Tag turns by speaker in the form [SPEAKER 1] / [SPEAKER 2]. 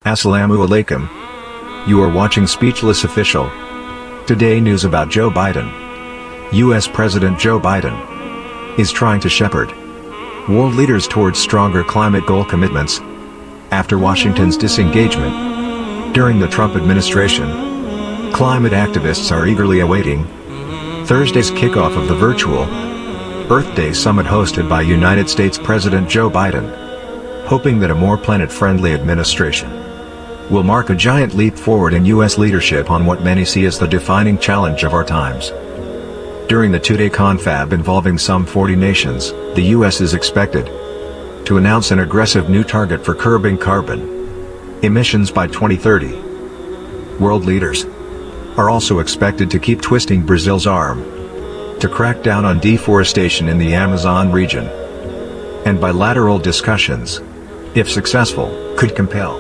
[SPEAKER 1] Assalamu alaikum. You are watching Speechless Official. Today news about Joe Biden. U.S. President Joe Biden is trying to shepherd world leaders towards stronger climate goal commitments after Washington's disengagement during the Trump administration. Climate activists are eagerly awaiting Thursday's kickoff of the virtual Earth Day summit hosted by United States President Joe Biden, hoping that a more planet-friendly administration will mark a giant leap forward in U.S. leadership on what many see as the defining challenge of our times. During the two-day confab involving some 40 nations, the U.S. is expected to announce an aggressive new target for curbing carbon emissions by 2030. World leaders are also expected to keep twisting Brazil's arm to crack down on deforestation in the Amazon region, and bilateral discussions, if successful, could compel